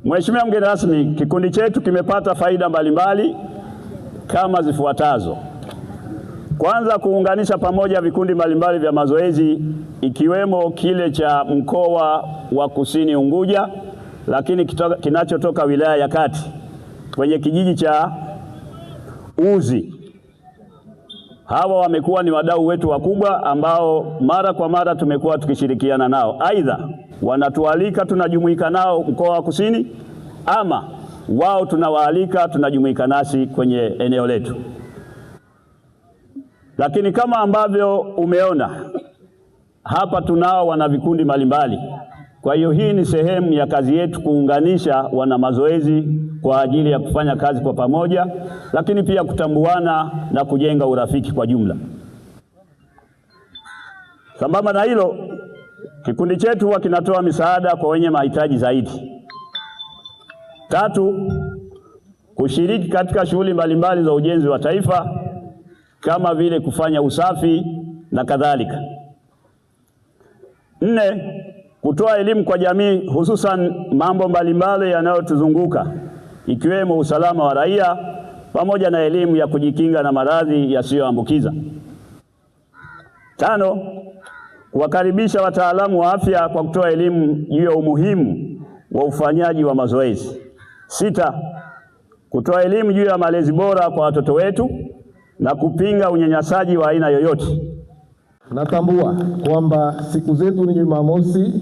Mheshimiwa mgeni rasmi, kikundi chetu kimepata faida mbalimbali kama zifuatazo. Kwanza, kuunganisha pamoja vikundi mbalimbali vya mazoezi ikiwemo kile cha mkoa wa Kusini Unguja, lakini kinachotoka wilaya ya Kati kwenye kijiji cha Uzi. Hawa wamekuwa ni wadau wetu wakubwa ambao mara kwa mara tumekuwa tukishirikiana nao. Aidha, wanatualika tunajumuika nao mkoa wa Kusini, ama wao tunawaalika tunajumuika nasi kwenye eneo letu. Lakini kama ambavyo umeona hapa, tunao wana vikundi mbalimbali. Kwa hiyo hii ni sehemu ya kazi yetu kuunganisha wana mazoezi kwa ajili ya kufanya kazi kwa pamoja, lakini pia kutambuana na kujenga urafiki kwa jumla. Sambamba na hilo, kikundi chetu huwa kinatoa misaada kwa wenye mahitaji zaidi. Tatu, kushiriki katika shughuli mbalimbali za ujenzi wa taifa kama vile kufanya usafi na kadhalika. Nne, kutoa elimu kwa jamii, hususan mambo mbalimbali yanayotuzunguka ikiwemo usalama wa raia pamoja na elimu ya kujikinga na maradhi yasiyoambukiza. Tano, kuwakaribisha wataalamu wa afya kwa kutoa elimu juu ya umuhimu wa ufanyaji wa mazoezi. Sita, kutoa elimu juu ya malezi bora kwa watoto wetu na kupinga unyanyasaji wa aina yoyote. Natambua kwamba siku zetu ni Jumamosi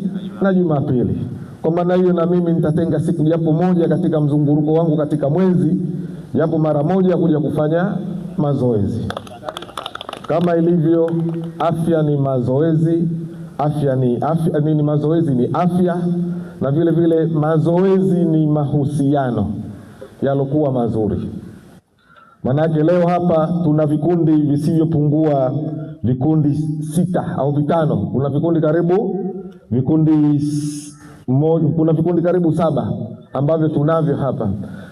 na Jumapili. Kwa maana hiyo, na mimi nitatenga siku japo moja katika mzunguruko wangu katika mwezi, japo mara moja kuja kufanya mazoezi. Kama ilivyo afya ni mazoezi, mazoezi ni afya, na vile vile mazoezi ni mahusiano yalokuwa mazuri. Manake leo hapa tuna vikundi visivyopungua vikundi 6 au 5. Kuna vikundi karibu 7 ambavyo tunavyo hapa,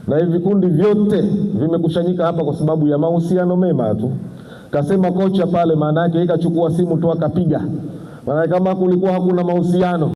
na hivi vikundi vyote vimekushanyika hapa kwa sababu ya mahusiano mema tu. Kasema kocha pale, maana yake ikachukua simu tu akapiga. Maana kama kulikuwa hakuna mahusiano